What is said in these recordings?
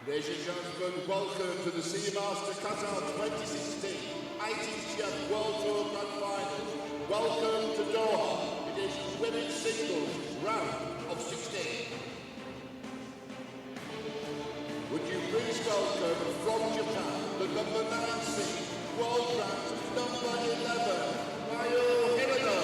Ladies and gentlemen, welcome to the Seamaster Qatar 2016 ITTF World Tour Grand Finals. Welcome to Doha. It is women's singles round of 16. Would you please welcome from Japan the number 9 seed, world ranked number 11, HIRANO.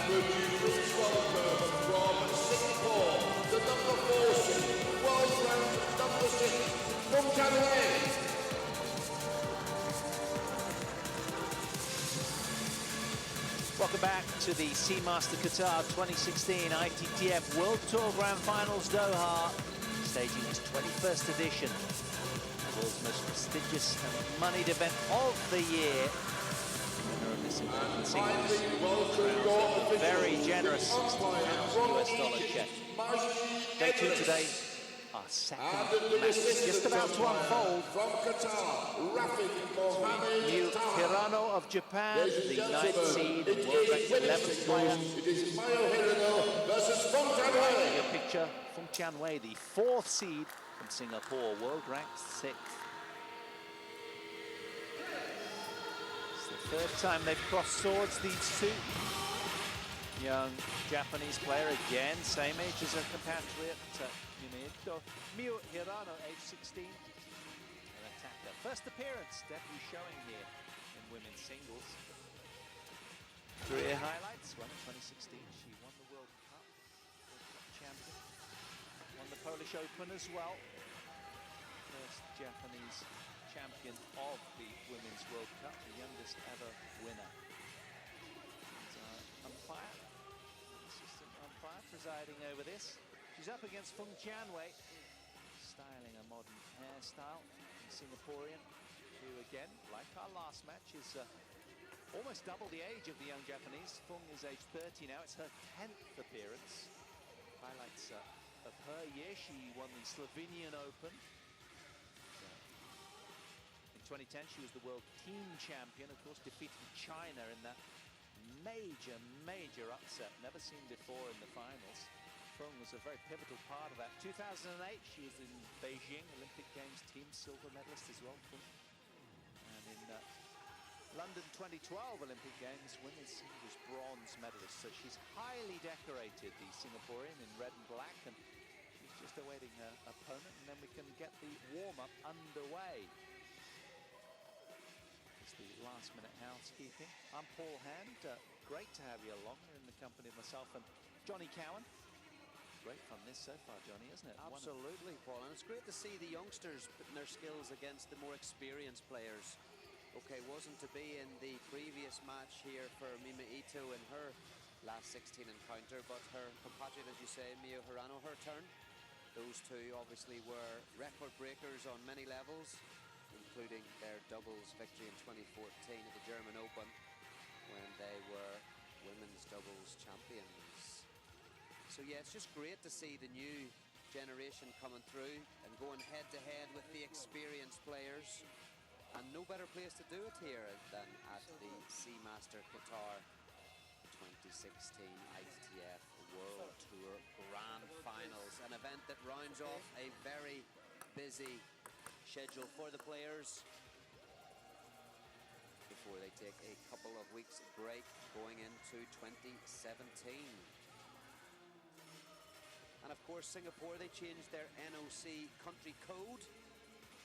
Would you please welcome from Singapore, the number 4 seed, world ranked number 6, FENG Tianwei. Welcome back to the Seamaster Qatar 2016 ITTF World Tour Grand Finals Doha, staging its 21st edition, the world's most prestigious and moneyed event of the year. Very generous $60,000 check. Day 2 today, our second match just about to unfold. From Qatar, Miu HIRANO of Japan, the 9th seed and world ranked 11th player. It is HIRANO versus FENG Tianwei. Your picture, FENG Tianwei, the 4th seed from Singapore, world ranked 6th. Third time they've crossed swords, these two. Young Japanese player again, same age as her compatriot, Miu HIRANO, age 16. An attacker. First appearance, debut showing here in women's singles. Career highlights, well, in 2016 she won the World Cup champion. Won the Polish Open as well. First Japanese champion of the Women's World Cup, the youngest ever winner. Umpire, assistant umpire presiding over this. She's up against FENG Tianwei, styling a modern hairstyle, Singaporean, who again, like our last match, is almost double the age of the young Japanese. FENG is age 30 now, it's her 10th appearance. Highlights of her year, she won the Slovenian Open. In 2010, she was the world team champion, of course, defeating China in that major upset, never seen before in the finals. FENG was a very pivotal part of that. 2008, she was in Beijing Olympic Games team silver medalist as well. And in London 2012 Olympic Games women's singles bronze medalist. So she's highly decorated, the Singaporean, in red and black, and she's just awaiting her opponent, and then we can get the warm-up underway. The last-minute housekeeping. I'm Paul Hand. Great to have you along. You're in the company of myself and Johnny Cowan. Great fun this so far, Johnny, isn't it? Absolutely, Paul. And it's great to see the youngsters putting their skills against the more experienced players. Okay, wasn't to be in the previous match here for Mima Ito in her last 16 encounter, but her compatriot, as you say, Miu HIRANO, her turn. Those two obviously were record breakers on many levels, including their doubles victory in 2014 at the German Open when they were women's doubles champions. So yeah, it's just great to see the new generation coming through and going head-to-head with the experienced players. And no better place to do it here than at the Seamaster Qatar 2016 ITTF World Tour Grand Finals, an event that rounds off a very busy schedule for the players before they take a couple of weeks break going into 2017. And of course, Singapore, they changed their NOC country code.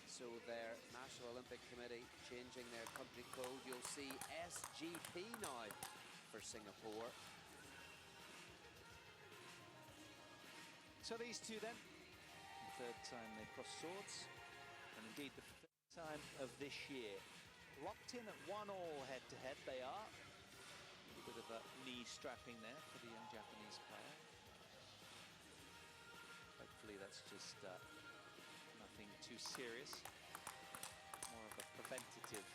So their National Olympic Committee changing their country code. You'll see SGP now for Singapore. So these two then, the third time they cross swords, and indeed the third time of this year. Locked in at 1-1 head-to-head they are. A little bit of a knee strapping there for the young Japanese player. Hopefully that's just nothing too serious. More of a preventative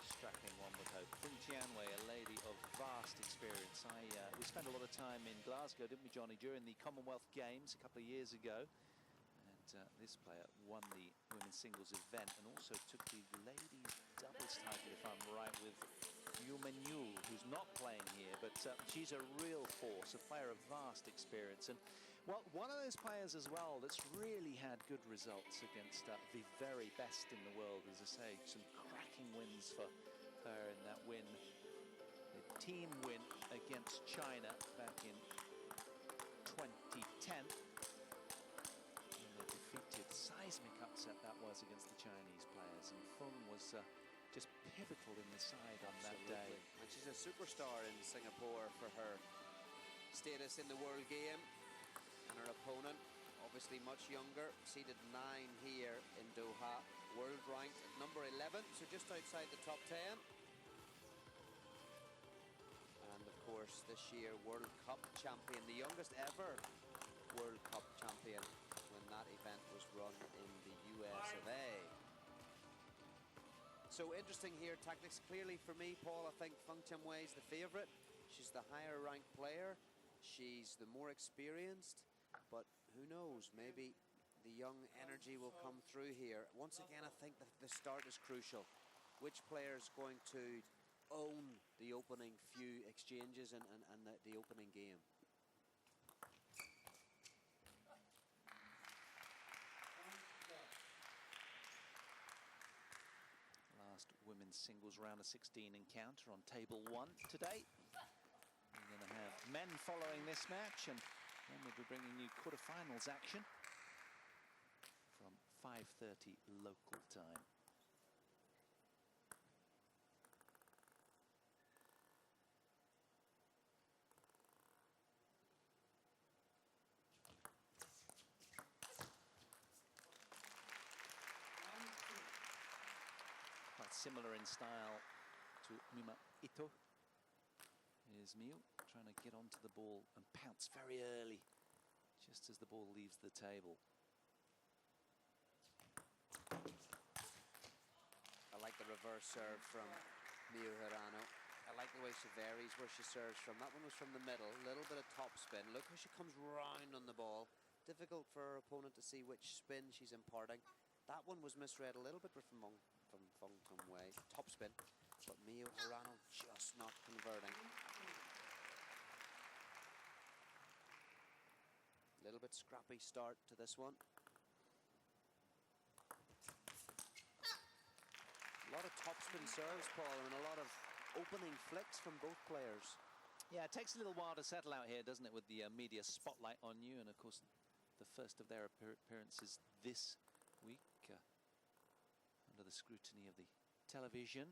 strapping, one would hope. FENG Tianwei, a lady of vast experience. spent a lot of time in Glasgow, didn't we, Johnny, during the Commonwealth Games a couple of years ago. And this player won the women's singles event and also took the ladies doubles title, if I'm right, with HIRANO Miu, who's not playing here, but she's a real force, a player of vast experience. And, well, one of those players as well that's really had good results against the very best in the world, as I say, some cracking wins for her in that win. The team win against China back in 2010. And they defeated, seismic upset that was against the Chinese players. And Feng was just pivotal in the side on that day. And she's a superstar in Singapore for her status in the world game. And her opponent, obviously much younger, seeded 9 here in Doha, world ranked at number 11, so just outside the top 10. And of course, this year, World Cup champion, the youngest ever World Cup champion when that event was run in the US of A. So interesting here, tactics. Clearly for me, Paul, I think FENG Tianwei is the favourite. She's the higher ranked player. She's the more experienced, but who knows, maybe the young energy will come through here. Once again, I think the start is crucial. Which player is going to own the opening few exchanges and the opening game? Last women's singles round of 16 encounter on table 1 today. We're going to have men following this match, and then we'll be bringing you quarterfinals action from 5:30 local time. Quite similar in style to Mima Ito is Miu, trying to get onto the ball and pounce very early, just as the ball leaves the table. I like the reverse serve from Miu HIRANO. I like the way she varies where she serves from. That one was from the middle, a little bit of top spin. Look how she comes round on the ball. Difficult for her opponent to see which spin she's imparting. That one was misread a little bit from FENG Tianwei. Top spin, but Miu HIRANO just not converting. A little bit scrappy start to this one. A lot of topspin serves, Paul, and a lot of opening flicks from both players. Yeah, it takes a little while to settle out here, doesn't it, with the media spotlight on you, and of course the first of their appearances this week under the scrutiny of the television,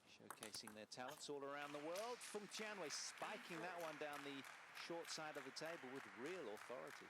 showcasing their talents all around the world. FENG Tianwei spiking that one down the short side of the table with real authority.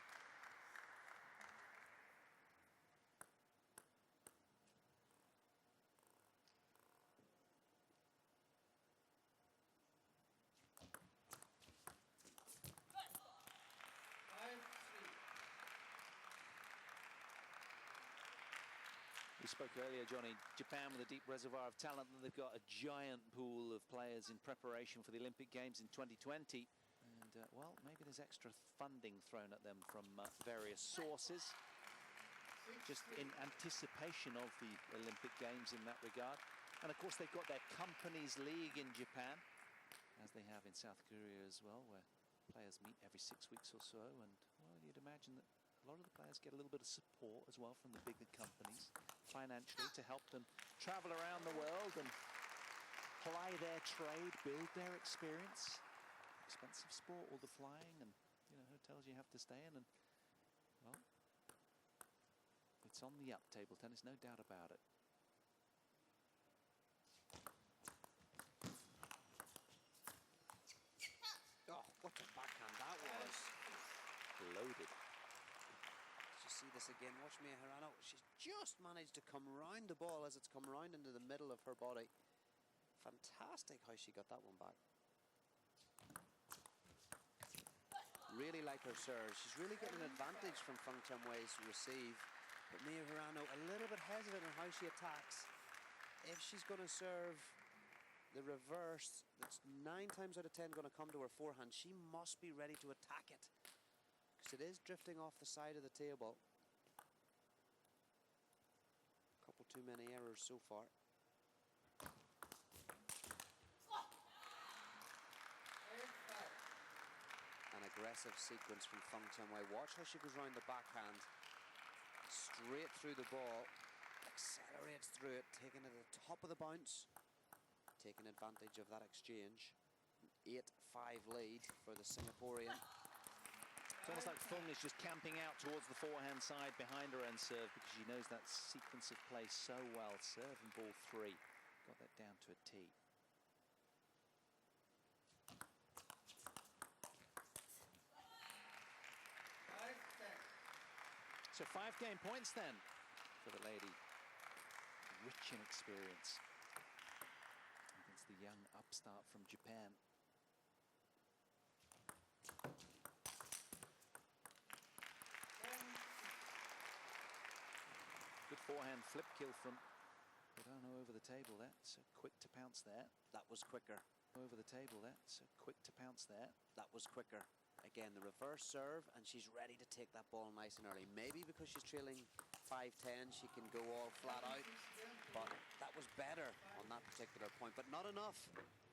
We spoke earlier, Johnny, Japan with a deep reservoir of talent, and they've got a giant pool of players in preparation for the Olympic Games in 2020. And, well, maybe there's extra funding thrown at them from various sources, just in anticipation of the Olympic Games in that regard. And, of course, they've got their companies league in Japan, as they have in South Korea as well, where players meet every 6 weeks or so. And, well, you'd imagine that a lot of the players get a little bit of support as well from the bigger companies financially to help them travel around the world and ply their trade, build their experience. Expensive sport, all the flying and, you know, hotels you have to stay in, and, well, it's on the up, table tennis, no doubt about it. Oh, what a backhand that was. Loaded. See this again, watch Miu HIRANO. She's just managed to come round the ball as it's come round into the middle of her body. Fantastic how she got that one back. Really like her serve. She's really getting an advantage from FENG Tianwei's receive. But Miu HIRANO a little bit hesitant on how she attacks. If she's going to serve the reverse that's 9 times out of 10 going to come to her forehand. She must be ready to attack it, because it is drifting off the side of the table. A couple too many errors so far. An aggressive sequence from FENG Tianwei. Watch how she goes round the backhand, straight through the ball, accelerates through it, taking it at the top of the bounce, taking advantage of that exchange. 8-5 lead for the Singaporean. It's almost like Feng is just camping out towards the forehand side behind her own serve, because she knows that sequence of play so well. Serve and ball 3. Got that down to a T. So 5 game points then for the lady. Rich in experience against the young upstart from Japan. Good forehand flip kill from Hirano over the table there. So quick to pounce there. That was quicker. Over the table there. So quick to pounce there. That was quicker. Again, the reverse serve, and she's ready to take that ball nice and early. Maybe because she's trailing 5-10, she can go all flat out. But that was better on that particular point, but not enough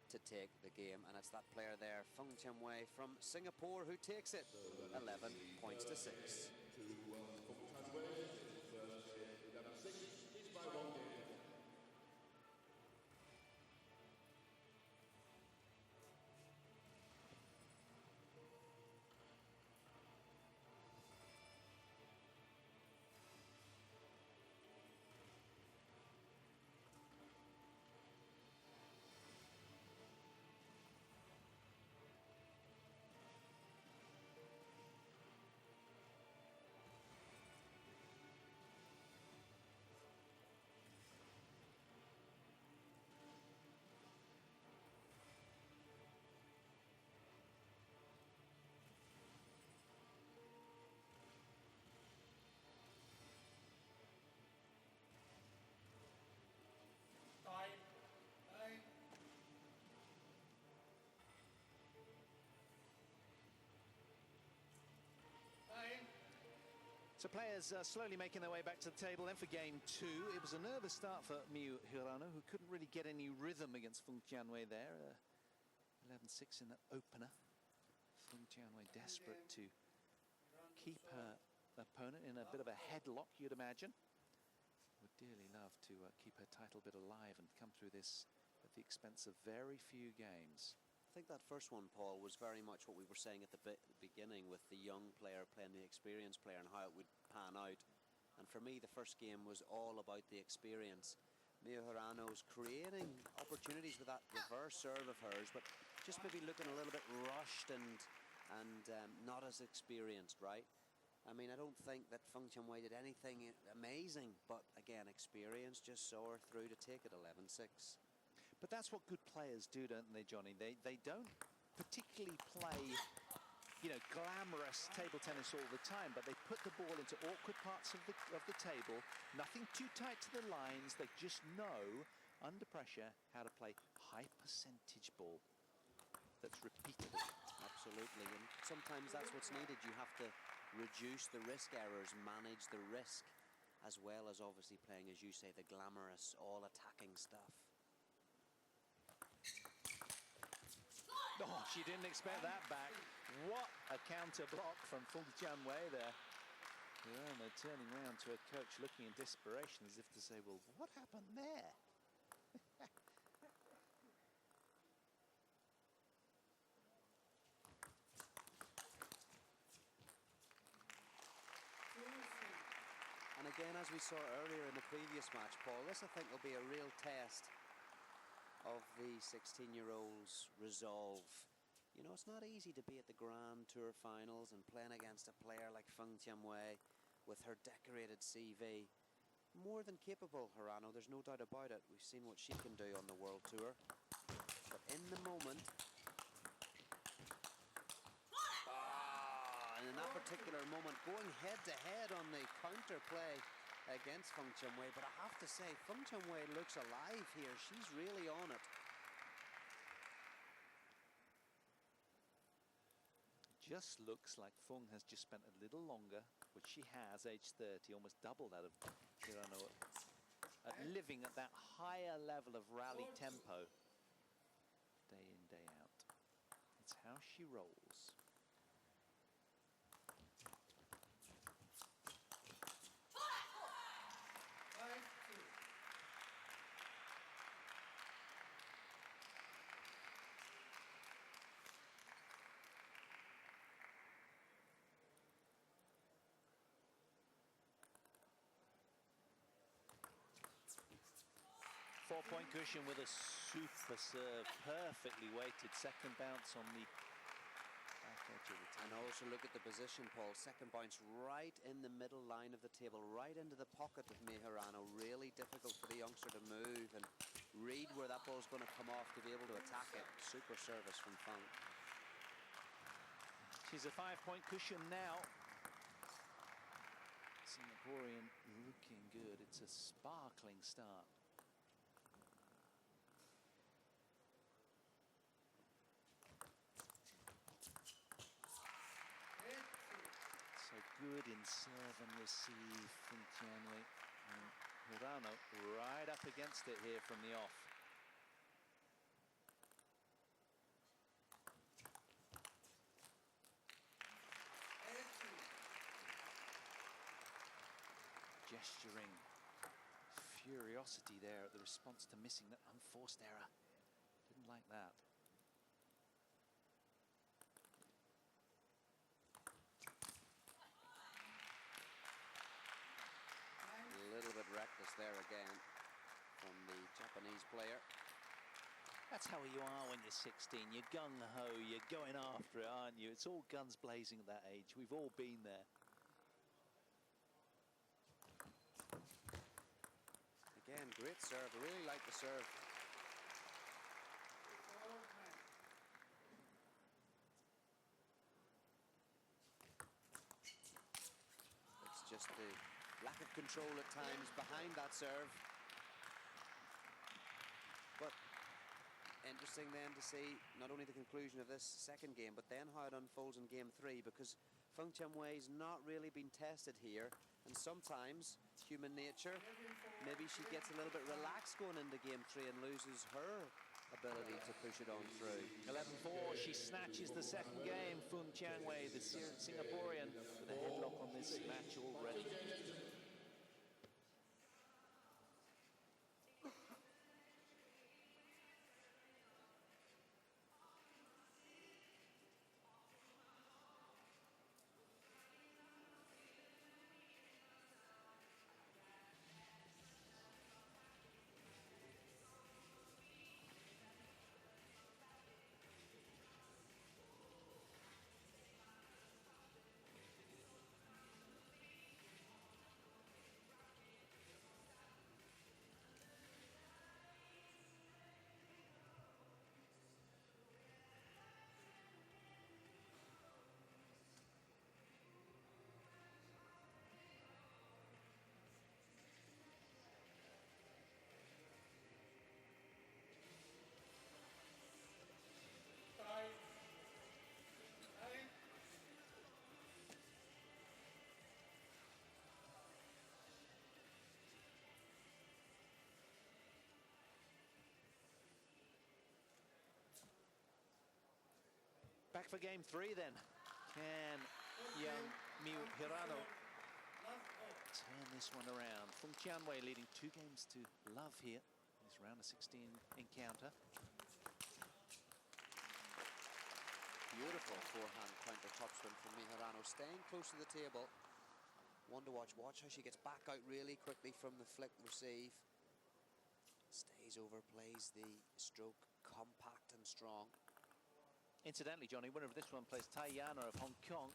to take the game. And it's that player there, FENG Tianwei from Singapore, who takes it 11 points to 6. So players slowly making their way back to the table. Then for game 2, it was a nervous start for Miu Hirano, who couldn't really get any rhythm against FENG Tianwei there. 11-6 in the opener. FENG Tianwei desperate to keep her opponent in a bit of a headlock, you'd imagine. Would dearly love to keep her title bit alive and come through this at the expense of very few games. I think that first one, Paul, was very much what we were saying at the beginning, with the young player playing the experienced player and how it would pan out. And for me, the first game was all about the experience. Miu Hirano's creating opportunities with that reverse serve of hers, but just maybe looking a little bit rushed and not as experienced, right? I mean, I don't think that FENG Tianwei did anything amazing, but again, experience just saw her through to take it 11-6. But that's what good players do, don't they, Johnny? They don't particularly play, you know, glamorous table tennis all the time, but they put the ball into awkward parts of the table, nothing too tight to the lines. They just know, under pressure, how to play high percentage ball that's repeatable. Absolutely, and sometimes that's what's needed. You have to reduce the risk errors, manage the risk, as well as obviously playing, as you say, the glamorous, all-attacking stuff. Oh, she didn't expect that back. What a counter block from FENG Tianwei there. Hirano turning around to her coach, looking in desperation, as if to say, well, what happened there? And again, as we saw earlier in the previous match, Paul, this I think will be a real test of the 16-year-old's resolve. You know, it's not easy to be at the Grand Tour finals and playing against a player like FENG Tianwei with her decorated CV. More than capable, Hirano, there's no doubt about it. We've seen what she can do on the World Tour. But in the moment, and in that particular moment, going head-to-head on the counter play against FENG Tianwei. But I have to say, FENG Tianwei looks alive here. She's really on it. just looks like Feng has just spent a little longer, which she has, age 30, almost double that of Hirano, at living at that higher level of rally tempo day in, day out. It's how she rolls. Four-point cushion with a super serve, perfectly weighted second bounce on the back edge of the table. And also look at the position, Paul. Second bounce right in the middle line of the table, right into the pocket of Miu Hirano. Really difficult for the youngster to move and read where that ball's going to come off to be able to attack it. Super service from Feng. She's a 5-point cushion now. Singaporean looking good. It's a sparkling start. So good in serve and receive from Tianwei. And Hirano right up against it here from the off. Gesturing furiosity there at the response to missing that unforced error. Didn't like that. A little bit reckless there again from the Japanese player. That's how you are when you're 16. You're gung-ho, you're going after it, aren't you? It's all guns blazing at that age. We've all been there. Again, great serve. I really like the serve. It's just the lack of control at times behind that serve. But interesting then to see not only the conclusion of this second game, but then how it unfolds in game 3, because FENG Tianwei's not really been tested here, and sometimes human nature, maybe she gets a little bit relaxed going into game 3 and loses her ability to push it on through. 11-4, she snatches the second game. FENG Tianwei, the Singaporean, with a headlock on this match already. Back for game 3 then. Can young Miu Hirano turn this one around? FENG Tianwei leading 2 games to love here in this round of 16 encounter. Beautiful forehand counter topspin from Miu Hirano, staying close to the table. One to watch. Watch how she gets back out really quickly from the flick receive. Stays over, plays the stroke compact and strong. Incidentally, Johnny, winner of this one plays Taiyana of Hong Kong,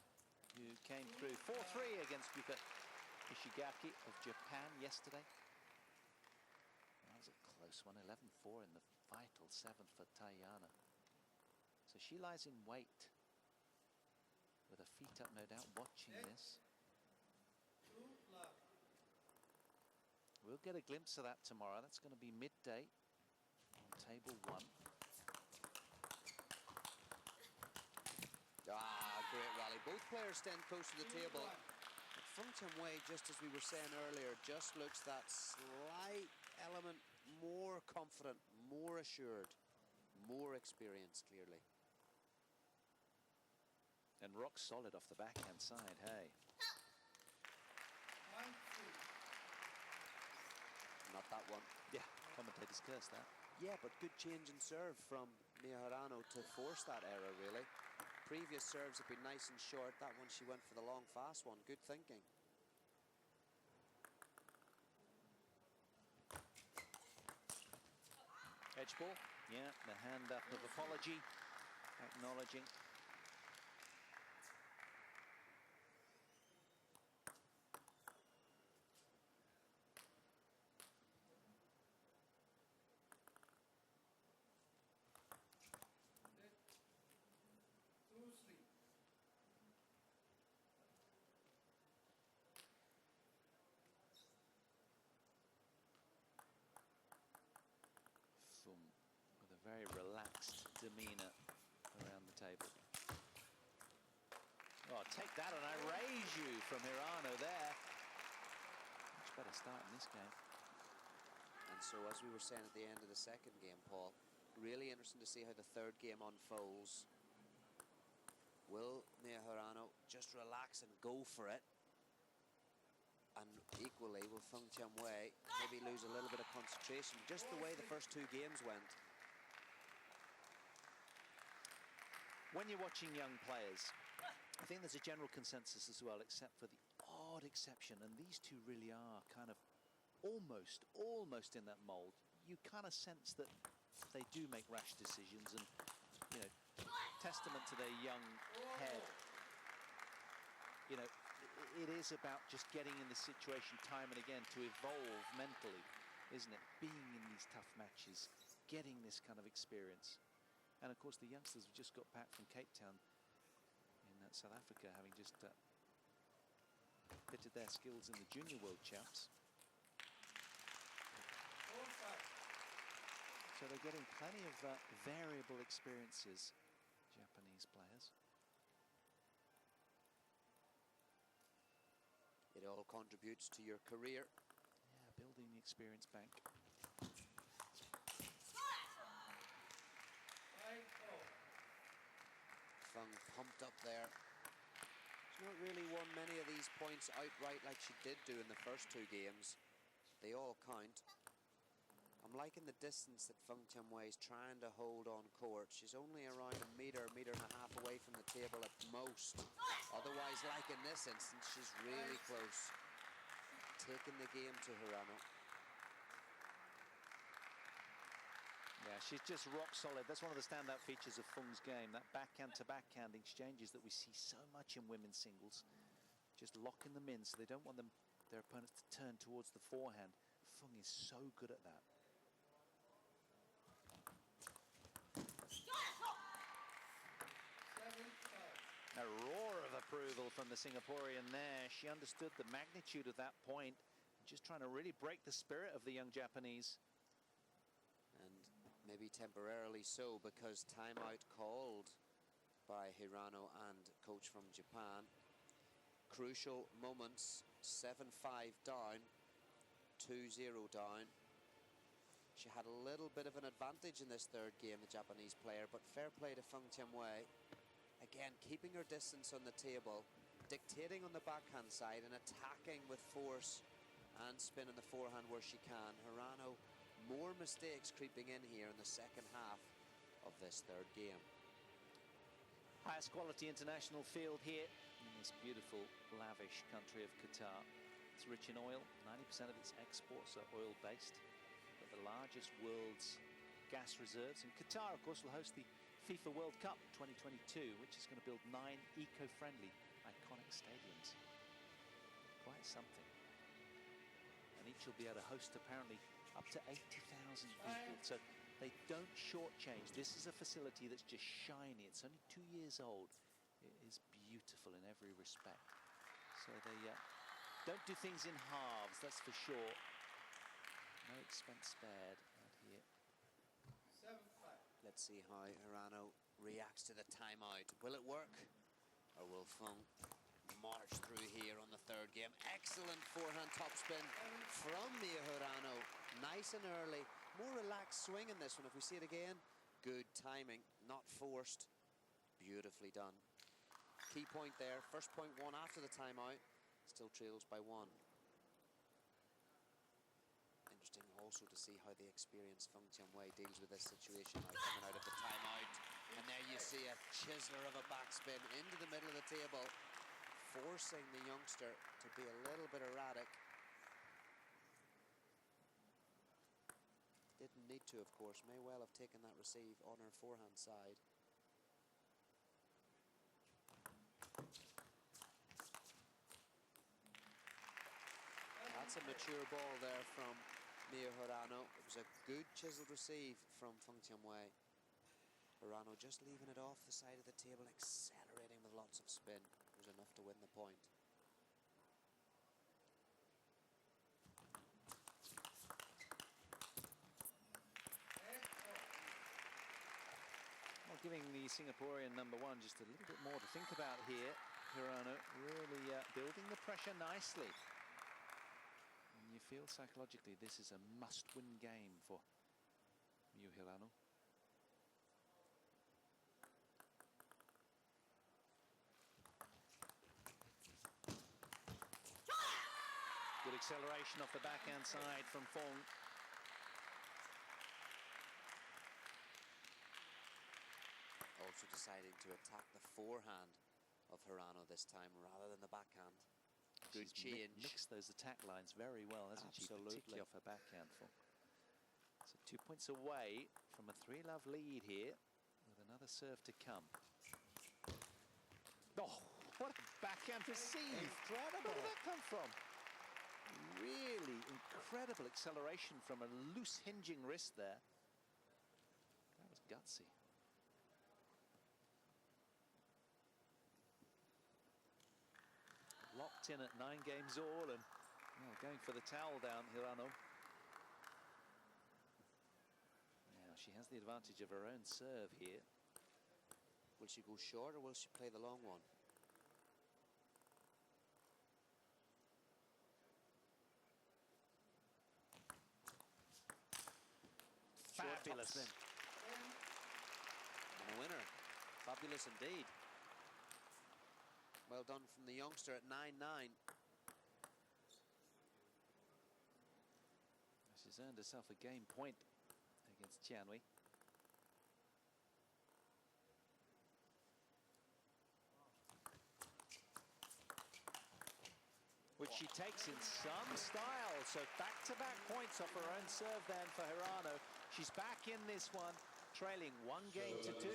who came through 4-3 against Yuka Ishigaki of Japan yesterday. That was a close one, 11-4 in the vital 7th for Taiyana. So she lies in wait, with her feet up, no doubt, watching this. We'll get a glimpse of that tomorrow. That's going to be midday on table 1. Ah, great rally. Both players stand close to the table. But FENG Tianwei, just as we were saying earlier, just looks that slight element more confident, more assured, more experienced, clearly. And rock solid off the backhand side, hey. Not that one. Yeah, commentators curse that. Yeah, but good change in serve from Miu HIRANO to force that error, really. Previous serves have been nice and short. That one, she went for the long, fast one. Good thinking. Edge ball, yeah, the hand up of apology, acknowledging. With a very relaxed demeanor around the table. Oh, take that and I raise you from HIRANO there. Much better start in this game. And so, as we were saying at the end of the second game, Paul, really interesting to see how the third game unfolds. Will Miu HIRANO just relax and go for it? And equally, will FENG Tianwei maybe lose a little bit of concentration, just the way the first two games went? When you're watching young players, I think there's a general consensus as well, except for the odd exception, and these two really are kind of almost in that mold. You kind of sense that they do make rash decisions, and, you know, testament to their young head. You know, it is about just getting in the situation time and again to evolve mentally, isn't it? Being in these tough matches, getting this kind of experience. And of course, the youngsters have just got back from Cape Town in South Africa, having just pitted their skills in the Junior World Champs. So they're getting plenty of variable experiences, Japanese players. It all contributes to your career. Yeah, building the experience bank. FENG pumped up there. She's not really won many of these points outright like she did do in the first two games. They all count. I'm liking the distance that FENG Tianwei is trying to hold on court. She's only around a meter and a half away from the table at most. Otherwise, like in this instance, she's really close. Taking the game to HIRANO. Yeah, she's just rock solid. That's one of the standout features of FENG's game, that backhand-to-backhand exchanges that we see so much in women's singles. Just locking them in so they don't want their opponents to turn towards the forehand. FENG is so good at that. A roar of approval from the Singaporean there. She understood the magnitude of that point, just trying to really break the spirit of the young Japanese. And maybe temporarily so, because timeout called by HIRANO and coach from Japan. Crucial moments, 7-5 down, 2-0 down. She had a little bit of an advantage in this third game, the Japanese player, but fair play to FENG Tianwei. Again, keeping her distance on the table, dictating on the backhand side and attacking with force and spin on the forehand where she can. HIRANO, more mistakes creeping in here in the second half of this third game. Highest quality international field here in this beautiful, lavish country of Qatar. It's rich in oil. 90% of its exports are oil-based. Got the largest world's gas reserves. And Qatar, of course, will host the FIFA World Cup 2022, which is going to build 9 eco-friendly, iconic stadiums. Quite something. And each will be able to host, apparently, up to 80,000 people. So they don't shortchange. This is a facility that's just shiny. It's only 2 years old. It is beautiful in every respect. So they don't do things in halves, that's for sure. No expense spared out here. 7-5. Let's see how HIRANO reacts to the timeout. Will it work? Or will Feng march through here on the third game? Excellent forehand topspin from Miu Hirano. Nice and early. More relaxed swing in this one. If we see it again, good timing, not forced. Beautifully done. Key point there. First point won after the timeout. Still trails by 1. Interesting also to see how the experienced FENG Tianwei deals with this situation now coming out of the timeout. And there you see a chiseler of a backspin into the middle of the table, forcing the youngster to be a little bit erratic. Didn't need to, of course. May well have taken that receive on her forehand side. That's a mature ball there from Miu Hirano. It was a good chiseled receive from FENG Tianwei. Hirano just leaving it off the side of the table, accelerating with lots of spin. It was enough to win the point. Well, giving the Singaporean number 1 just a little bit more to think about here. Hirano really building the pressure nicely. And you feel psychologically this is a must-win game for Miu Hirano. Good acceleration off the backhand side from Feng. Also deciding to attack the forehand of Hirano this time rather than the backhand. Good change. Mixed those attack lines very well, hasn't she? Particularly off her backhand. So 2 points away from a 3-love lead here with another serve to come. Oh, what a backhand receive. Incredible. Where did that come from? Really incredible acceleration from a loose hinging wrist there. That was gutsy. Locked in at 9 games all and going for the towel down, Hirano. Now she has the advantage of her own serve here. Will she go short or will she play the long one? Fabulous. And a winner. Fabulous indeed. Well done from the youngster at 9-9. She's earned herself a game point against Tianwei. Which she takes in some style. So back-to-back points off her own serve then for Hirano. She's back in this one, trailing 1 game to 2.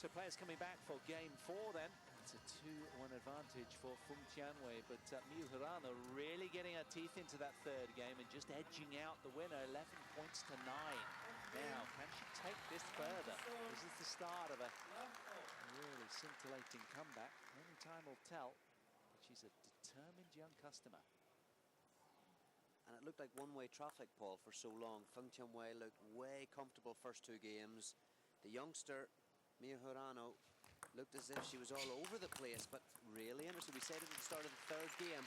So players coming back for game 4 then. It's a 2-1 advantage for FENG Tianwei, but Miu Hirano really getting her teeth into that third game and just edging out the winner, 11 points to 9. Now, can she take this further? This is the start of a really scintillating comeback. Only time will tell, but she's a determined young customer. And it looked like one-way traffic, Paul, for so long. FENG Tianwei looked way comfortable first 2 games. The youngster, Miu Hirano, looked as if she was all over the place, but really interesting. We said it at the start of the third game.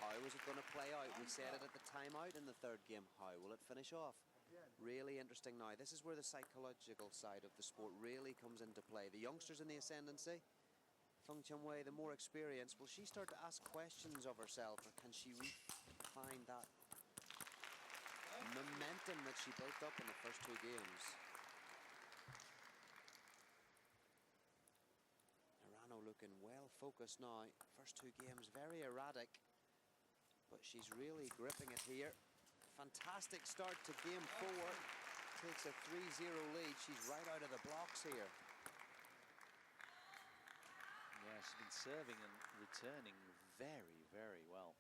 How was it going to play out? We said it at the timeout in the third game. How will it finish off? Really interesting now. This is where the psychological side of the sport really comes into play. The youngsters in the ascendancy, FENG Tianwei, the more experienced, will she start to ask questions of herself, or can she find that momentum that she built up in the first 2 games? Hirano looking well focused now. First 2 games very erratic, but she's really gripping it here. Fantastic start to game 4. Takes a 3-0 lead. She's right out of the blocks here. Yeah, she's been serving and returning very, very well.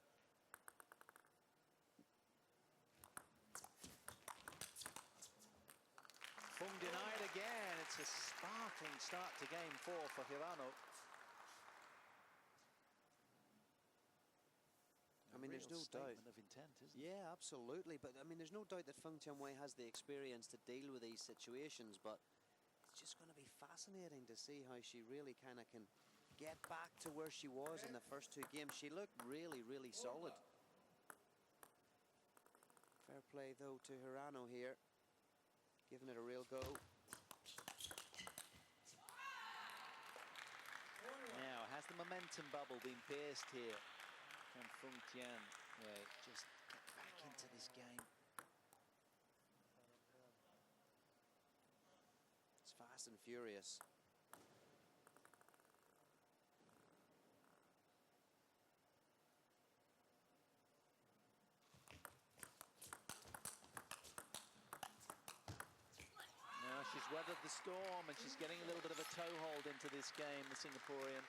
Fung denied again. It's a sparkling start to game 4 for Hirano. I mean, there's no doubt of intent, isn't it? Yeah, absolutely. But I mean, there's no doubt that FENG Tianwei has the experience to deal with these situations. But it's just going to be fascinating to see how she really kind of can get back to where she was in the first 2 games. She looked really, really solid. Fair play though to Hirano here, giving it a real go. Now, has the momentum bubble been pierced here? Can Feng Tianwei just get back into this game? It's fast and furious. Now she's weathered the storm and she's getting a little bit of a toehold into this game, the Singaporean.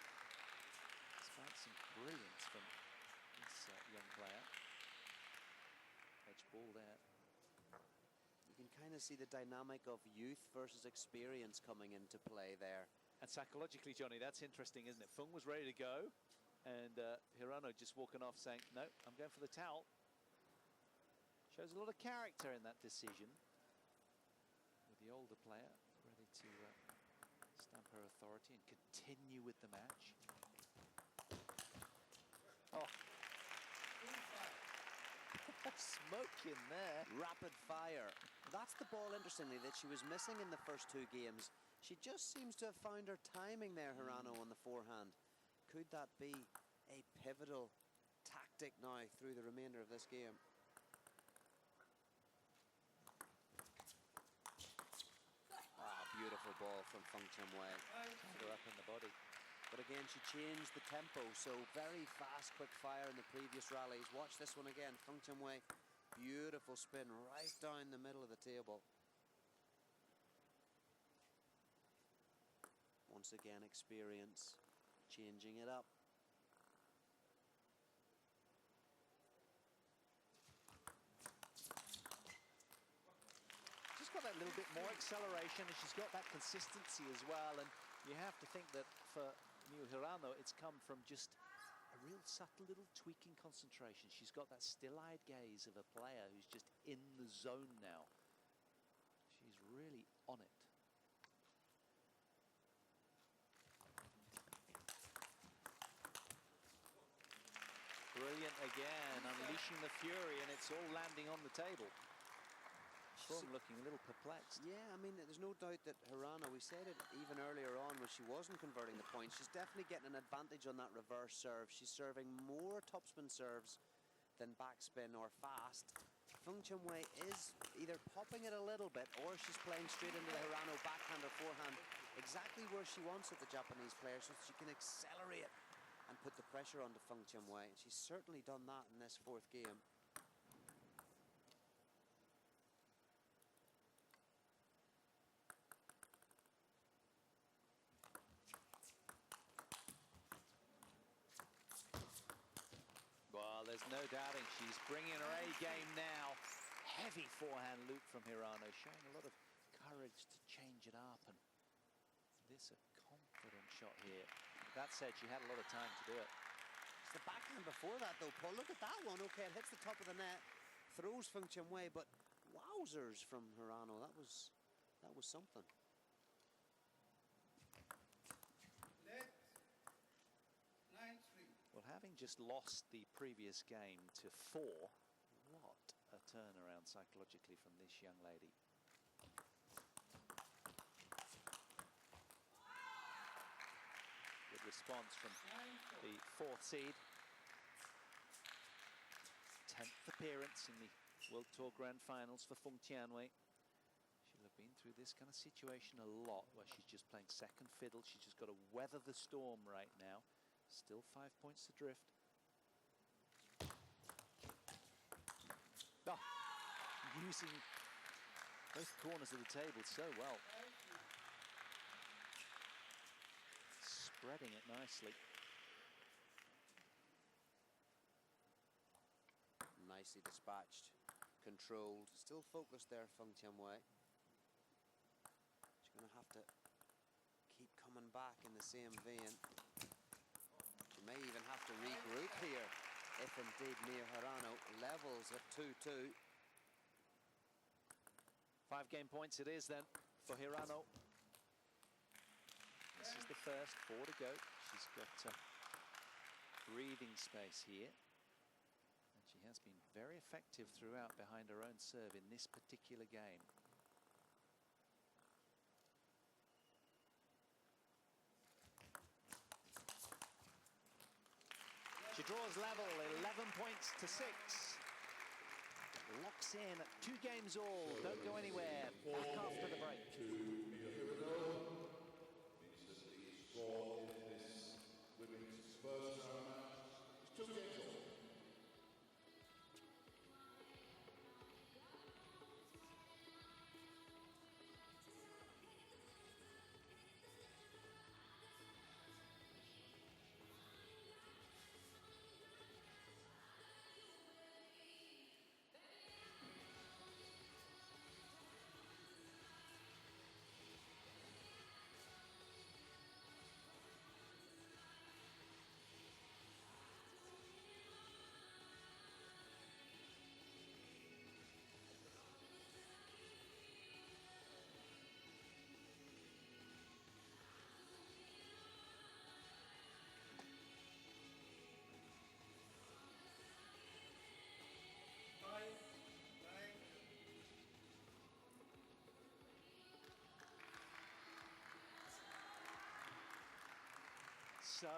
Despite some brilliance from this young player. Edge ball there. You can kind of see the dynamic of youth versus experience coming into play there. And psychologically, Johnny, that's interesting, isn't it? Fung was ready to go, and Hirano just walking off saying, no, I'm going for the towel. Shows a lot of character in that decision. With the older player ready to stamp her authority and continue with the match. Oh. Smoke in there. Rapid fire. That's the ball, interestingly, that she was missing in the first 2 games. She just seems to have found her timing there, Hirano, on the forehand. Could that be a pivotal tactic now through the remainder of this game? Ah, beautiful ball from FENG Tianwei. Put her up in the body. But again, she changed the tempo, so very fast, quick fire in the previous rallies. Watch this one again. FENG Tianwei, beautiful spin right down the middle of the table. Once again, experience, changing it up. She's got that little bit more acceleration and she's got that consistency as well. And you have to think that for Miu Hirano, it's come from just a real subtle little tweaking concentration. She's got that still-eyed gaze of a player who's just in the zone now. She's really on it. Brilliant again, unleashing the fury, and it's all landing on the table. Fung looking a little perplexed. Yeah, I mean, there's no doubt that Hirano, we said it even earlier on when she wasn't converting the points, she's definitely getting an advantage on that reverse serve. She's serving more topspin serves than backspin or fast. FENG Tianwei is either popping it a little bit or she's playing straight into the Hirano backhand or forehand, exactly where she wants it, the Japanese player, so she can accelerate and put the pressure onto FENG Tianwei. And she's certainly done that in this 4th game. Well, there's no doubting she's bringing her A game now. Heavy forehand loop from Hirano, showing a lot of courage to change it up. And this a confident shot here. That said, she had a lot of time to do it. It's the backhand before that, though, Paul. Look at that one. Okay, it hits the top of the net, throws FENG Tianwei, but wowzers from Hirano. That was something. Well, having just lost the previous game to 4, what a turnaround psychologically from this young lady. Good response from the 4th seed. 10th appearance in the World Tour Grand Finals for FENG Tianwei. She'll have been through this kind of situation a lot, where she's just playing second fiddle. She's just got to weather the storm right now. Still 5 points adrift. Oh, using both corners of the table so well. Spreading it nicely. Nicely dispatched, controlled, still focused there, FENG Tianwei. She's going to have to keep coming back in the same vein. She may even have to regroup here if indeed Miu Hirano levels at 2-2. 5 game points it is then for Hirano. This is the first, 4 to go. She's got breathing space here. And she has been very effective throughout behind her own serve in this particular game. She draws level, 11 points to 6. Locks in, 2 games all, don't go anywhere. Back after the break. To Miu Hirano, instantly scored in this women's first round match. It's 2 games all. So,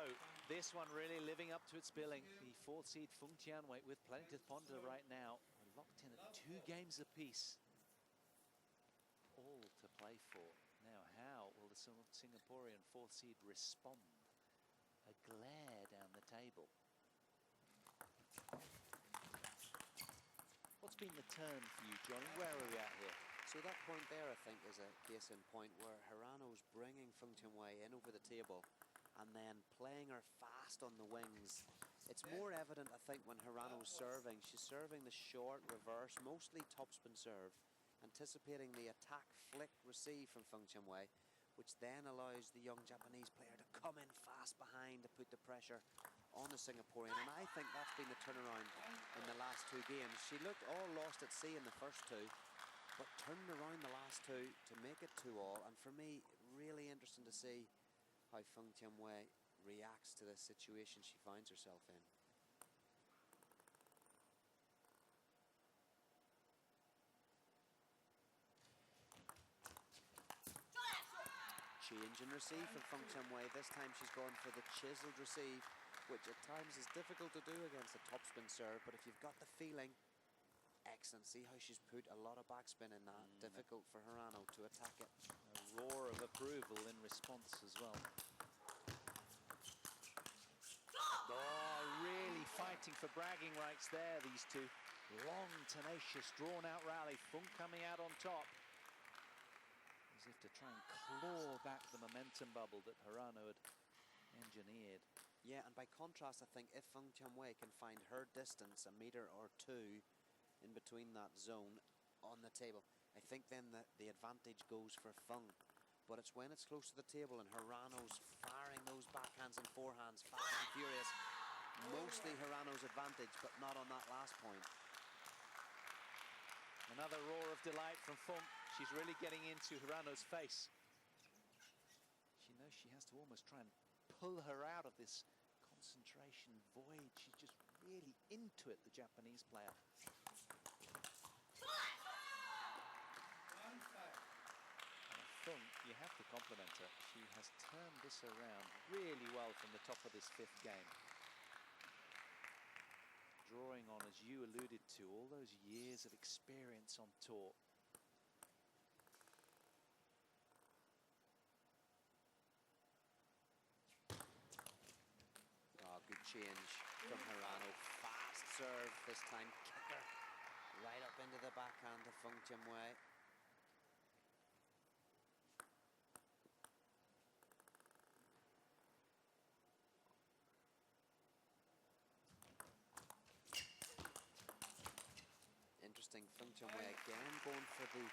this one really living up to its billing. The 4th seed FENG Tianwei with plenty to ponder right now. We're locked in at 2 games apiece. All to play for. Now, how will the Singaporean 4th seed respond? A glare down the table. What's been the turn for you, Johnny? Where are we at here? So that point there, I think, is a case in point where Hirano's bringing FENG Tianwei in over the table and then playing her fast on the wings. It's more evident, I think, when Hirano's serving. She's serving the short reverse, mostly topspin serve, anticipating the attack flick receive from FENG Tianwei, which then allows the young Japanese player to come in fast behind to put the pressure on the Singaporean. And I think that's been the turnaround in the last 2 games. She looked all lost at sea in the first 2, but turned around the last 2 to make it 2-all. And for me, really interesting to see how FENG Tianwei reacts to this situation she finds herself in. Change and receive from FENG Tianwei. This time she's gone for the chiseled receive, which at times is difficult to do against a topspin serve, but if you've got the feeling, excellent. See how she's put a lot of backspin in that. Difficult for Hirano to attack it. A roar of approval in response as well. Oh, really fighting for bragging rights there, these two. Long, tenacious, drawn-out rally. FENG coming out on top, as if to try and claw back the momentum bubble that Hirano had engineered. Yeah, and by contrast, I think if FENG Tianwei can find her distance, a meter or 2 in between that zone on the table, I think then the advantage goes for FENG. But it's when it's close to the table and Hirano's firing those backhands and forehands fast and furious. Mostly Hirano's advantage, but not on that last point. Another roar of delight from FENG. She's really getting into Hirano's face. She knows she has to almost try and pull her out of this concentration void. She's just really into it, the Japanese player. Feng, you have to compliment her. She has turned this around really well from the top of this 5th game. Drawing on, as you alluded to, all those years of experience on tour. Oh, good change from HIRANO. Fast serve this time. Kicker right up into the backhand of FENG Tianwei. Interesting, FENG Tianwei again going for the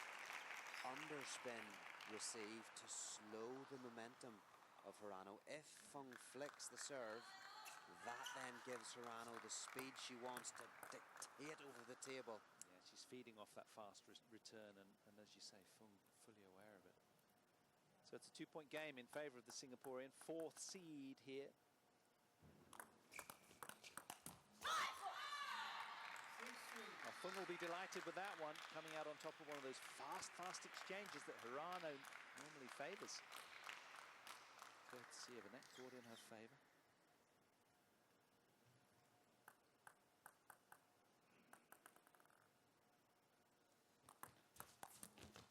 underspin receive to slow the momentum of HIRANO. If Feng flicks the serve, that then gives HIRANO the speed she wants to dictate over the table. Yeah, she's feeding off that fast return, and as you say, Feng fully aware of it. So it's a 2-point game in favour of the Singaporean, 4th seed here. Now, Feng will be delighted with that one, coming out on top of one of those fast exchanges that HIRANO normally favours. Courtesy of a net court in her favour.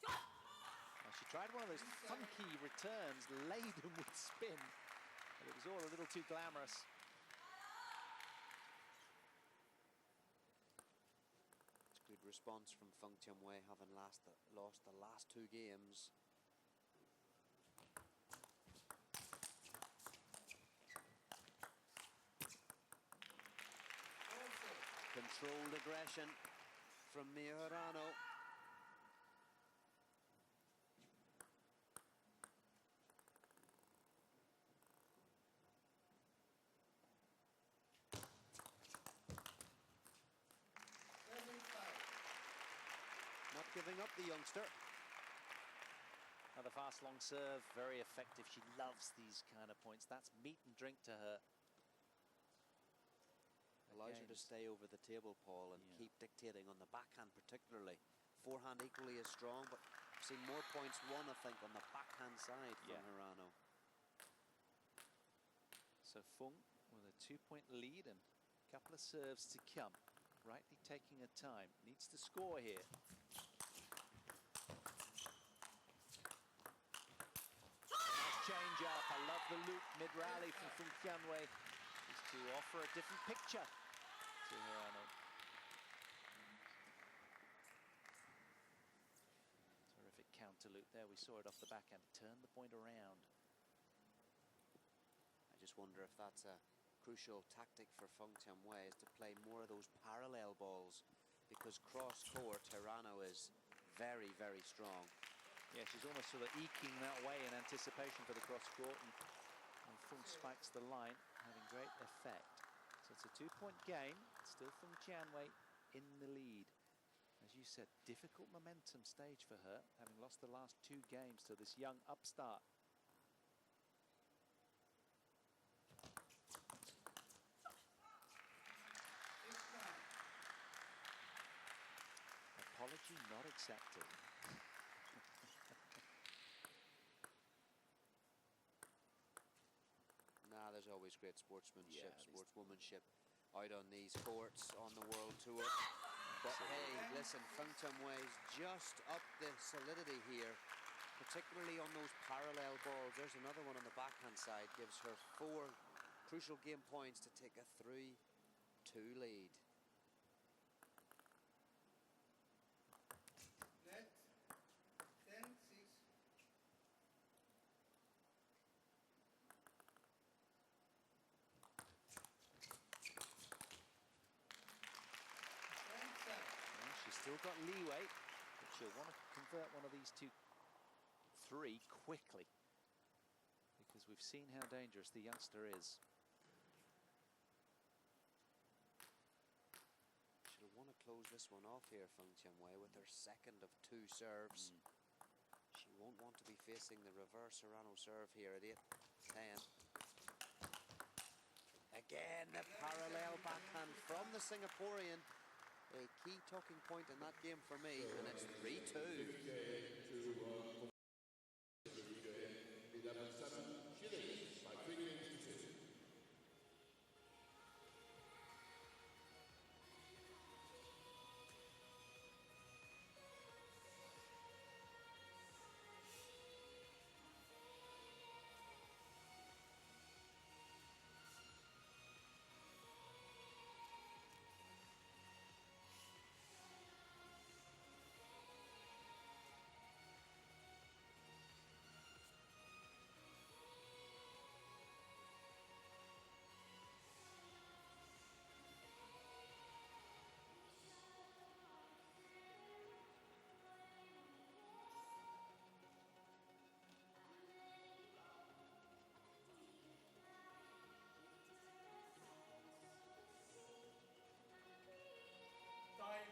Now, she tried one of those funky returns laden with spin, but it was all a little too glamorous. Good response from FENG Tianwei, having lost the last 2 games. Controlled aggression from Miu HIRANO. Not giving up the youngster. Another fast long serve, very effective. She loves these kind of points. That's meat and drink to her. Allows her to stay over the table, Paul, and keep dictating on the backhand particularly. Forehand equally as strong, but I've seen more points won, I think, on the backhand side from HIRANO. So Feng with a 2-point lead and a couple of serves to come. Rightly taking her time. Needs to score here. Nice change up. I love the loop mid-rally from FENG Tianwei. Is to offer a different picture to HIRANO. Terrific counter loop there. We saw it off the backhand. Turned the point around. I just wonder if that's a crucial tactic for FENG Tianwei, is to play more of those parallel balls, because cross-court HIRANO is very, very strong. Yeah, she's almost sort of eking that way in anticipation for the cross-court, and Feng spikes the line, having great effect. So it's a 2-point game. Still FENG Tianwei in the lead. As you said, difficult momentum stage for her, having lost the last 2 games to this young upstart. Apology not accepted. Nah, there's always great sportsmanship, sportswomanship out on these courts on the World Tour. But hey, listen, FENG Tianwei's just up the solidity here, particularly on those parallel balls. There's another one on the backhand side, gives her 4 crucial game points to take a 3-2 lead. Net 10-6. She's still got leeway, but she'll want to convert one of these 3 quickly, because we've seen how dangerous the youngster is. She'll want to close this one off here, FENG Tianwei, with her second of 2 serves. She won't want to be facing the reverse HIRANO serve here at 8-10. Again, the parallel backhand from the Singaporean. a key talking point in that game for me, and it's 3-2. 11-7, Chile by 3 games to 2. Time.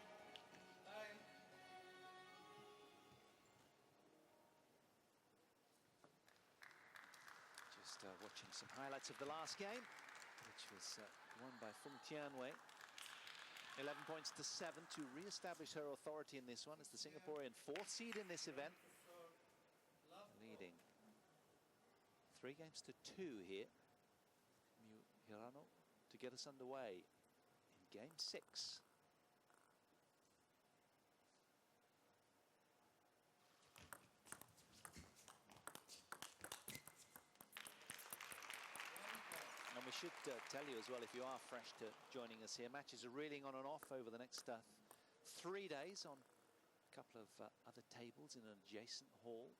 Just watching some highlights of the last game, which was won by FENG Tianwei. 11 points to 7 to re-establish her authority in this one as the Singaporean 4th seed in this event, leading 3 games to 2 here. Miu Hirano to get us underway in game 6. And we should tell you as well, if you are fresh to joining us here, matches are reeling on and off over the next 3 days on a couple of other tables in an adjacent hall.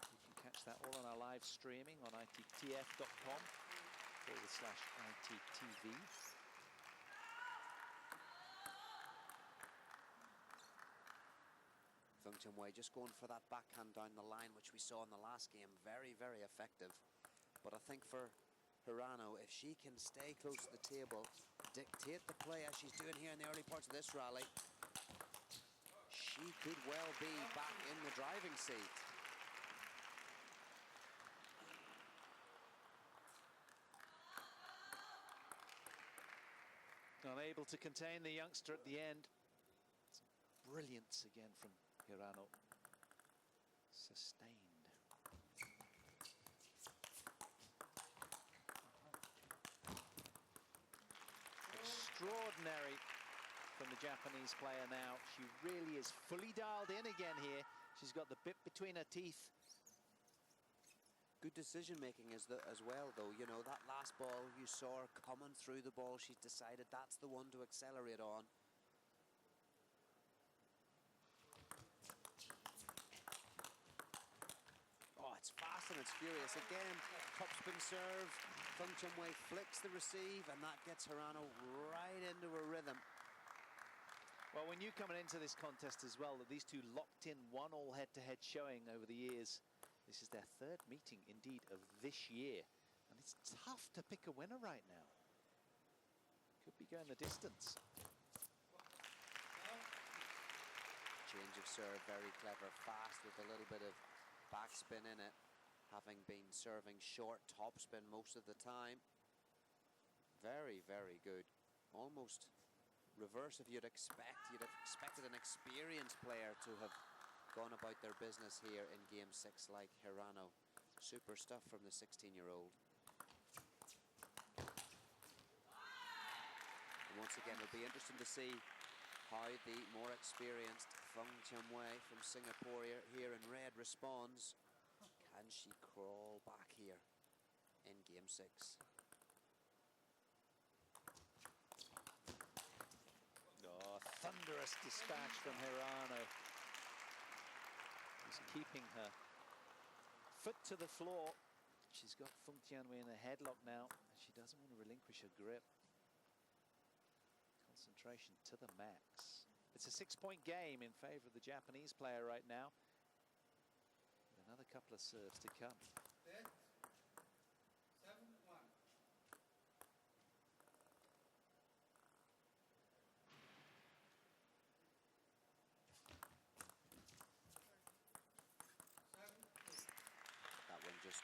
You can catch that all on our live streaming on ITTF.com/ITTV. FENG Tianwei just going for that backhand down the line, which we saw in the last game. Very, very effective. But I think for Hirano, if she can stay close to the table, dictate the play as she's doing here in the early parts of this rally, she could well be back in the driving seat. Unable to contain the youngster at the end. Some brilliance again from Hirano. Sustained. Extraordinary from the Japanese player now. She really is fully dialed in again here. She's got the bit between her teeth. Good decision making as well, though. You know, that last ball, you saw her coming through the ball. She's decided that's the one to accelerate on. Oh, it's fast and it's furious. Again, topspin serve. FENG Tianwei flicks the receive, and that gets Hirano right into her rhythm. Well, when you coming into this contest as well, that these two locked in 1-1 head-to-head showing over the years. This is their 3rd meeting, indeed, of this year. And it's tough to pick a winner right now. Could be going the distance. Change of serve, very clever, fast with a little bit of backspin in it, having been serving short topspin most of the time. Very, very good. Almost reverse if you'd have expected an experienced player to have gone about their business here in game 6 like Hirano. Super stuff from the 16-year-old. And once again, it'll be interesting to see how the more experienced FENG Tianwei from Singapore here in red responds. Can she crawl back here in game 6? Oh, thunderous dispatch from Hirano. She's keeping her foot to the floor. She's got FENG Tianwei in a headlock now, and she doesn't want to relinquish her grip. Concentration to the max. It's a 6-point game in favor of the Japanese player right now. With another couple of serves to come. 7-1. That one just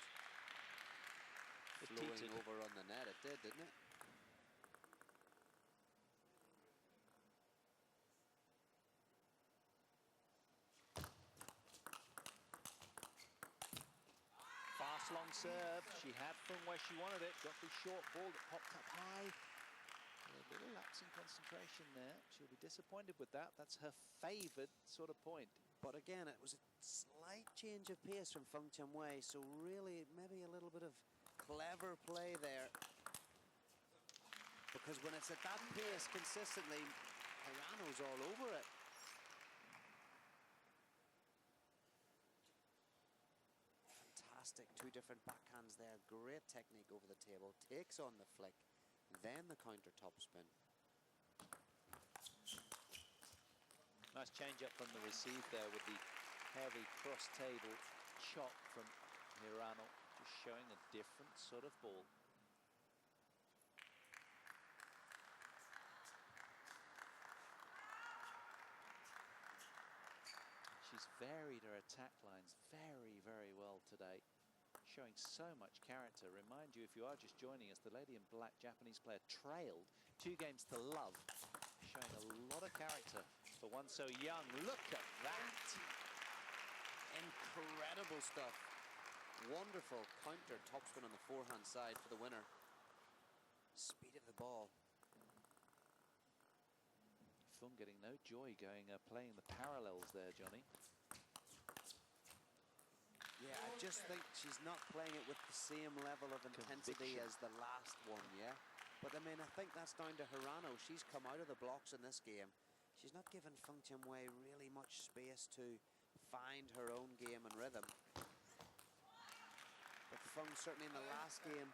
It flowing teetered. over on the net. It did, didn't it? Nice long serve. She had Feng where she wanted it. Got the short ball that popped up high. A little lapse in concentration there. She'll be disappointed with that. That's her favoured sort of point. But again, it was a slight change of pace from FENG Tianwei, so really maybe a little bit of clever play there. Because when it's at that pace consistently, Hirano's all over it. Fantastic, two different backhands there. Great technique over the table. Takes on the flick, then the counter topspin. Nice change up from the receive there with the heavy cross table chop from Hirano, just showing a different sort of ball. She's varied her attack lines very, very well today, showing so much character. Remind you, if you are just joining us, the lady in black Japanese player trailed 2 games to love, showing a lot of character for one so young. Look at that. Incredible stuff. Wonderful counter topspin on the forehand side for the winner. Speed of the ball. Feng getting no joy going playing the parallels there, Johnny. Yeah, I just think she's not playing it with the same level of intensity as the last one, yeah? But I mean, I think that's down to Hirano. She's come out of the blocks in this game. She's not given FENG Tianwei really much space to find her own game and rhythm. But Feng certainly in the last game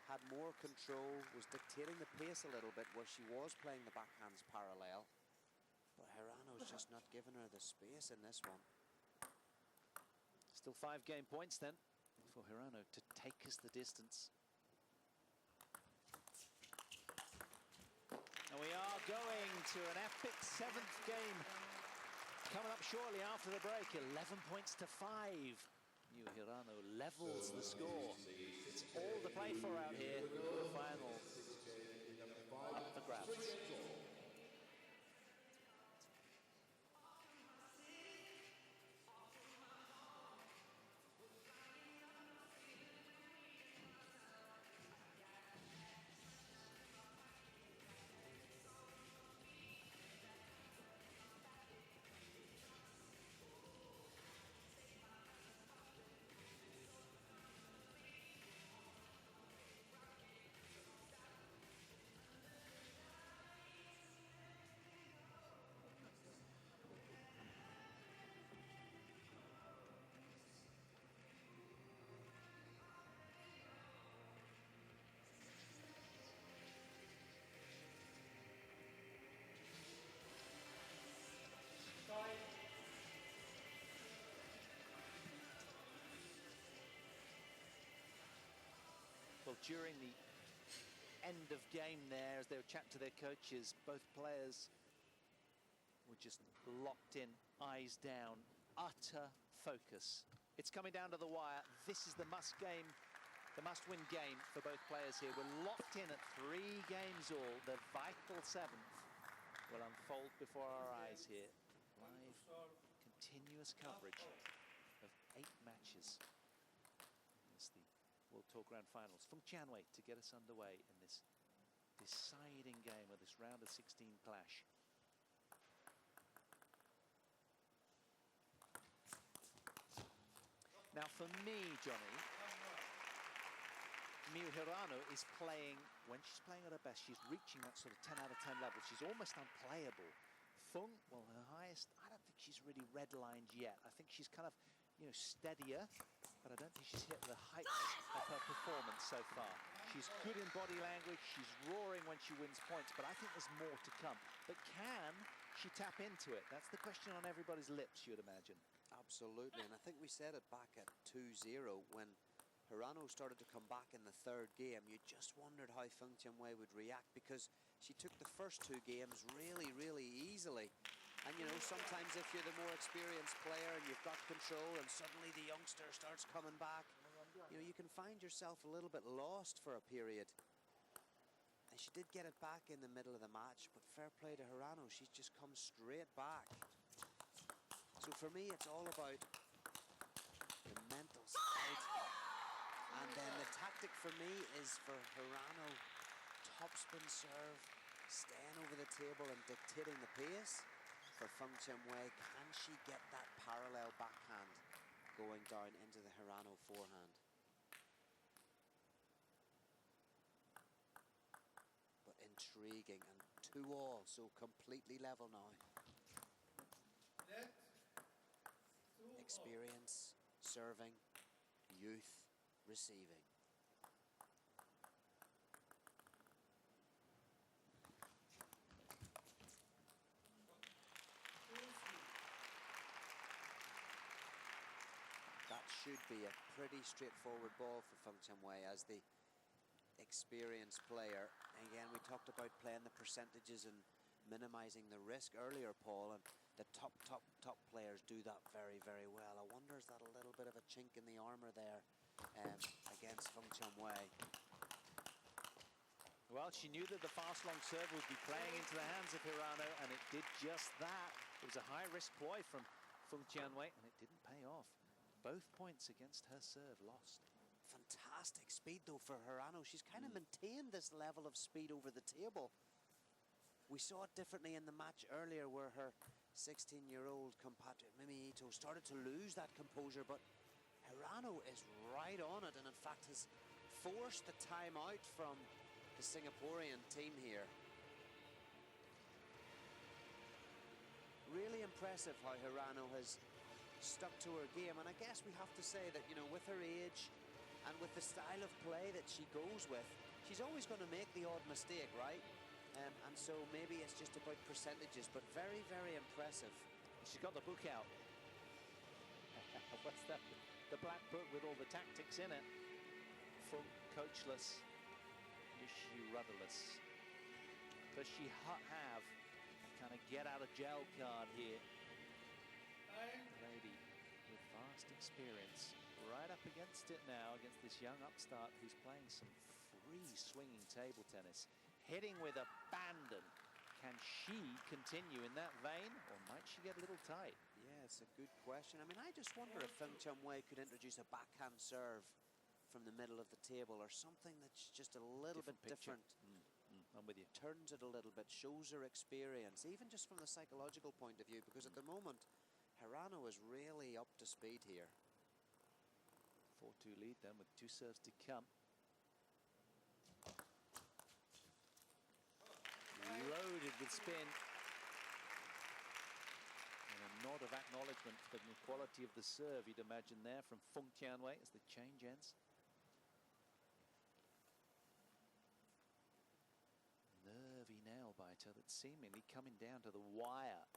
had more control, was dictating the pace a little bit where she was playing the backhands parallel. But Hirano's just not giving her the space in this one. Still 5 game points then for Hirano to take us the distance. And we are going to an epic 7th game coming up shortly after the break. 11 points to 5. Miu Hirano levels the score. It's all to play for out here. The final up for grabs. Well, during the end of game there, as they were chatting to their coaches, both players were just locked in, eyes down, utter focus. It's coming down to the wire. This is the must-win game for both players here. We're locked in at 3 games all. The vital 7th will unfold before our eyes here. Live, continuous coverage of 8 matches. It's the World Tour Grand Finals. FENG Tianwei to get us underway in this deciding game of this round of 16 clash. Now, for me, Johnny, Miu Hirano is playing, when she's playing at her best, she's reaching that sort of 10 out of 10 level. She's almost unplayable. Feng, well, her highest, I don't think she's really redlined yet. I think she's kind of, you know, steadier, but I don't think she's hit the heights of her performance so far. She's good in body language, she's roaring when she wins points, but I think there's more to come. But can she tap into it? That's the question on everybody's lips, you'd imagine. Absolutely, and I think we said it back at 2-0 when Hirano started to come back in the 3rd game. You just wondered how FENG Tianwei would react because she took the first 2 games really, really easily. And, you know, sometimes if you're the more experienced player and you've got control and suddenly the youngster starts coming back, you know, you can find yourself a little bit lost for a period. And she did get it back in the middle of the match, but fair play to Hirano, she's just come straight back. So for me, it's all about the mental side for me is for Hirano, topspin serve, staying over the table and dictating the pace. For FENG Tianwei, can she get that parallel backhand going down into the Hirano forehand? But intriguing, and 2-all, so completely level now. Net. 2-all. Experience, serving, youth, receiving. That should be a pretty straightforward ball for FENG Tianwei as the experienced player. Again, we talked about playing the percentages and minimizing the risk earlier, Paul, and the top players do that very, very well. I wonder, is that a little bit of a chink in the armor there against FENG Tianwei? Well, she knew that the fast long serve would be playing into the hands of Hirano, and it did just that. It was a high-risk ploy from FENG Tianwei, and it didn't pay off. Both points against her serve lost. Fantastic speed, though, for Hirano. She's kind of maintained this level of speed over the table. We saw it differently in the match earlier, where her 16-year-old compatriot Miu Ito started to lose that composure, but Hirano is right on it, and in fact has forced the time out from the Singaporean team here. Really impressive how Hirano has stuck to her game, and I guess we have to say that, you know, with her age and with the style of play that she goes with, she's always going to make the odd mistake, right? And so maybe it's just about percentages, but very, very impressive. She's got the book out. What's that? The black book with all the tactics in it. Fung coachless, is she rudderless? Does she have kind of get out of jail card here? Lady with vast experience, right up against it now, against this young upstart who's playing some free swinging table tennis, hitting with abandon. Can she continue in that vein, or might she get a little tight? Yeah, it's a good question. I mean, I just wonder if FENG Tianwei could introduce a backhand serve from the middle of the table, or something that's just a little bit different. I'm with you. Turns it a little bit, shows her experience, even just from the psychological point of view, because at the moment, Hirano is really up to speed here. 4-2 lead then, with 2 serves to come. Loaded with spin. And a nod of acknowledgement for the quality of the serve, you'd imagine there, from FENG Tianwei as the change ends. Nervy nail biter that's seemingly coming down to the wire.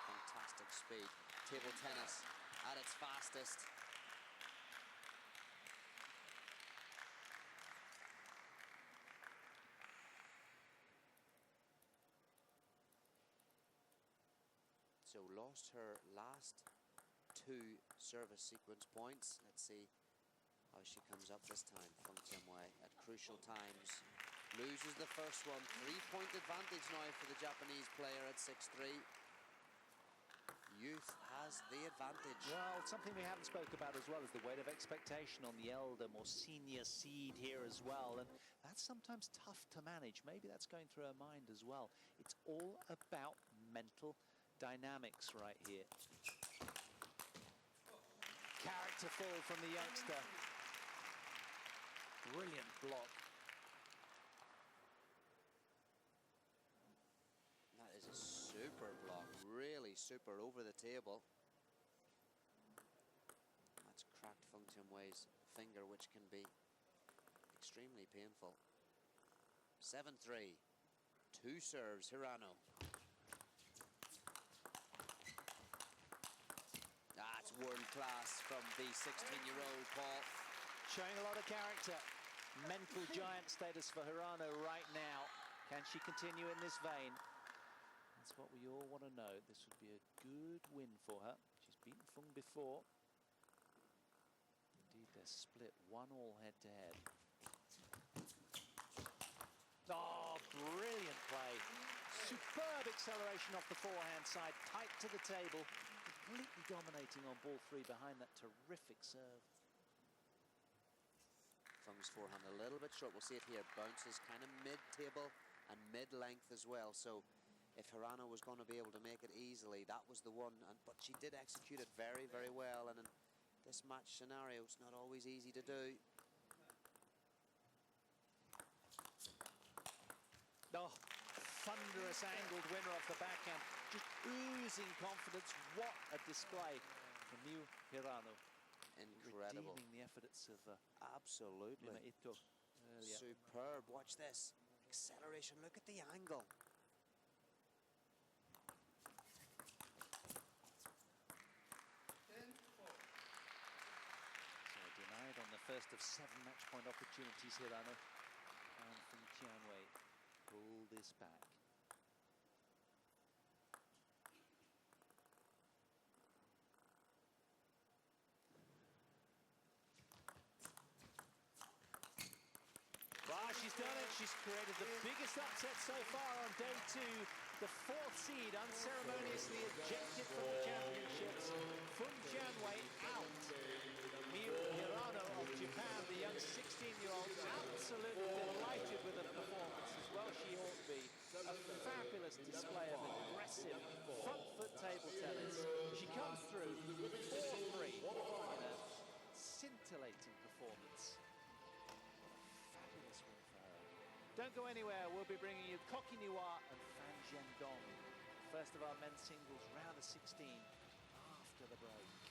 Fantastic speed. Table tennis at its fastest. So lost her last 2 service sequence points. Let's see how she comes up this time. FENG Tianwei at crucial times. Loses the first one. 3-point advantage now for the Japanese player at 6-3. Youth has the advantage. Well, something we haven't spoke about as well is the weight of expectation on the elder, more senior seed here as well. And that's sometimes tough to manage. Maybe that's going through her mind as well. It's all about mental dynamics right here. Characterful from the youngster. Brilliant block. That is a super block, really super over the table. That's cracked FENG Tianwei's finger, which can be extremely painful. 7-3, 2 serves, Hirano. That's world class from the 16-year-old Paul. Showing a lot of character. Mental giant status for Hirano right now. Can she continue in this vein? That's what we all want to know. This would be a good win for her. She's beaten Fung before. Indeed, they're split 1-1 head-to-head. Oh, brilliant play. Superb acceleration off the forehand side, tight to the table, completely dominating on ball 3 behind that terrific serve. Feng's forehand a little bit short. We'll see it here. Bounces kind of mid-table and mid-length as well. So if HIRANO was going to be able to make it easily, that was the one. But she did execute it very, very well. And in this match scenario, it's not always easy to do. Oh, thunderous angled winner off the backhand. Just oozing confidence. What a display from Miu HIRANO. Incredible. Redeeming the efforts of Absolutely. Ito earlier. Superb. Watch this. Acceleration. Look at the angle. So denied on the first of 7 match point opportunities, HIRANO. And FENG Tianwei pull this back. Wow, she's done it. She's created the biggest upset so far on day 2. The 4th seed unceremoniously ejected from the championships. FENG Tianwei out. Miu HIRANO of Japan, the young 16-year-old, absolutely delighted with the performance, as well she ought to be. A fabulous display of aggressive front foot table tennis. She comes through 4-3 in a scintillating performance. Fabulous win for her. Don't go anywhere. We'll be bringing you Koki Niwa and Fan Zhendong. First of our men's singles round of 16 after the break.